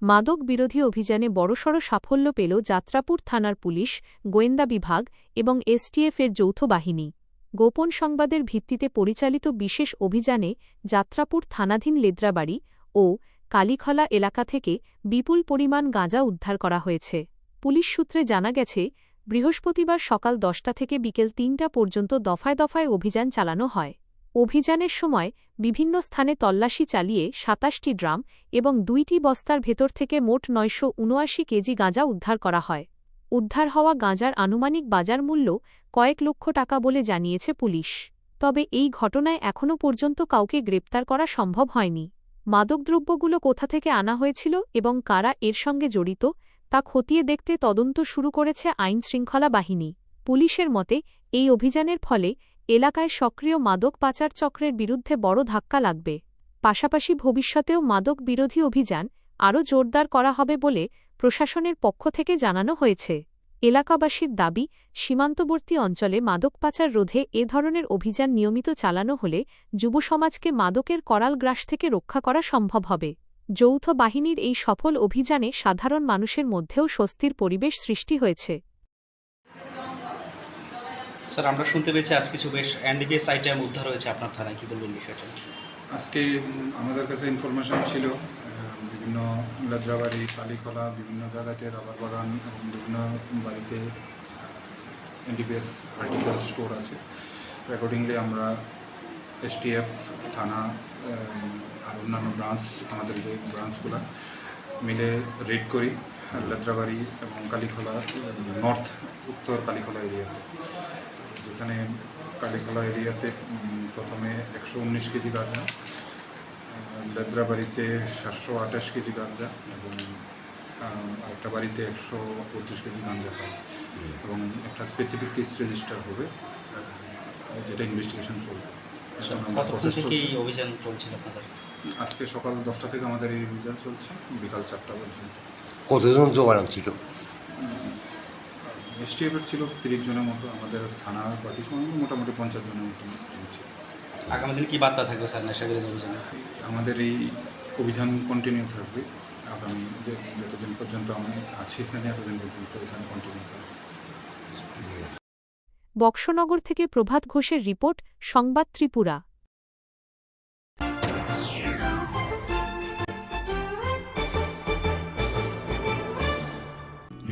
মাদক বিরোধী অভিযানে বড়সড় সাফল্য পেল যাত্রাপুর থানার পুলিশ, গোয়েন্দা বিভাগ এবং এসটিএফ-এর যৌথ বাহিনী। গোপন সংবাদের ভিত্তিতে পরিচালিত বিশেষ অভিযানে যাত্রাপুর থানাধীন লেদ্রাবাড়ি ও কালীখলা এলাকা থেকে বিপুল পরিমাণ গাঁজা উদ্ধার করা হয়েছে। পুলিশ সূত্রে জানা গেছে, বৃহস্পতিবার সকাল 10টা থেকে বিকেল 3টা পর্যন্ত দফায় দফায় অভিযান চালানো হয়। অভিযানের সময় বিভিন্ন স্থানে তল্লাশি চালিয়ে 27টি ড্রাম এবং 2টি বস্তার ভেতর থেকে মোট 979 কেজি গাঁজা উদ্ধার করা হয়। উদ্ধার হওয়া গাঁজার আনুমানিক বাজার মূল্য কয়েক লক্ষ টাকা বলে জানিয়েছে পুলিশ। তবে এই ঘটনায় এখনও পর্যন্ত কাউকে গ্রেপ্তার করা সম্ভব হয়নি। মাদকদ্রব্যগুলো কোথা থেকে আনা হয়েছিল এবং কারা এর সঙ্গে জড়িত তা খতিয়ে দেখতে তদন্ত শুরু করেছে আইনশৃঙ্খলা বাহিনী। পুলিশের মতে, এই অভিযানের ফলে এলাকায় সক্রিয় মাদক পাচার চক্রের বিরুদ্ধে বড় ধাক্কা লাগবে। পাশাপাশি ভবিষ্যতেও মাদক বিরোধী অভিযান আরও জোরদার করা হবে বলে প্রশাসনের পক্ষ থেকে জানানো হয়েছে। এলাকাবাসীর দাবি, সীমান্তবর্তী অঞ্চলে মাদক পাচার রোধে এ ধরনের অভিযান নিয়মিত চালানো হলে যুবসমাজকে মাদকের করাল গ্রাস থেকে রক্ষা করা সম্ভব হবে। যৌথ বাহিনীর এই সফল অভিযানে সাধারণ মানুষের মধ্যেও স্বস্তির পরিবেশ সৃষ্টি হয়েছে। স্যার, আমরা শুনতে পেয়েছি আজ কিছু বেশ এনডিপিএস আইটেম উদ্ধার হয়েছে আপনার থানায়, কি বলবেন বিষয়টা? আজকে আমাদের কাছে ইনফরমেশন ছিল বিভিন্ন লেদ্রাবাড়ি, কালীখলা, বিভিন্ন জায়গাতে রাবার বাগান এবং বিভিন্ন বাড়িতে এনডিপিএস আর্টিকেল স্টোর আছে। অ্যাকর্ডিংলি আমরা এসটিএফ থানা আর অন্যান্য ব্রাঞ্চ, আমাদের যে ব্রাঞ্চগুলো মিলে রেড করি লেদ্রাবাড়ি এবং কালীখলা নর্থ উত্তর কালীখলা এরিয়াতে। যেখানে কালীখলা এরিয়াতে প্রথমে 119 কেজি গাঁজা, লেদ্রাবাড়িতে 728 কেজি গাঁজা এবং আরেকটা বাড়িতে 125 কেজি গাঁজা পাই এবং একটা স্পেসিফিক কেস রেজিস্টার হবে, যেটা ইনভেস্টিগেশন চলবে। অভিযান চলছিল আপনাদের? আজকে সকাল 10টা থেকে আমাদের এই অভিযান চলছে, বিকাল 4টা পর্যন্ত। কতজন জওয়ান ছিল? এসটিএফের ছিল 30 জনের মতো, আমাদের থানার বাকি সময় মোটামুটি 50 জনের মতো ছিল। আগামী দিনে কী বার্তা থাকবে স্যার নেশা বিরোধী অভিযানে? আমাদের এই অভিযান কন্টিনিউ থাকবে আগামী যতদিন পর্যন্ত আমি আছি এখানে, এতদিন পর্যন্ত এখানে কন্টিনিউ থাকবে। বক্সনগর থেকে প্রভাত ঘোষের রিপোর্ট, সংবাদ ত্রিপুরা।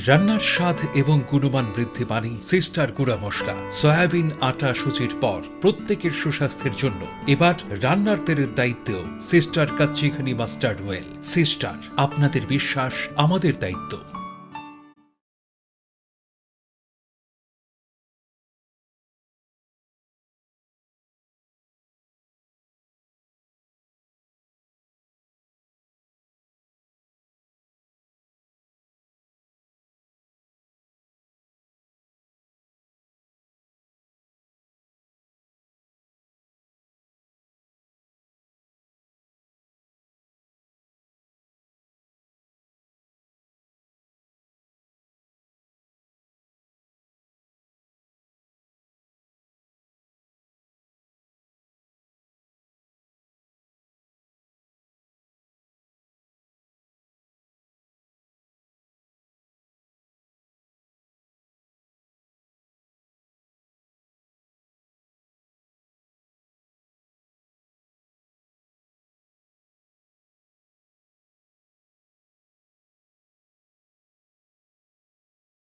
রান্নার স্বাদ এবং গুণমান বৃদ্ধি পানি সিস্টার গুঁড়া মশলা, সয়াবিন আটা সুজির পর প্রত্যেকের সুস্বাস্থ্যের জন্য এবার রান্নার তেলের দায়িত্বেও সিস্টার কাচ্চিখানি মাস্টার্ড অয়েল। সিস্টার, আপনাদের বিশ্বাস আমাদের দায়িত্ব।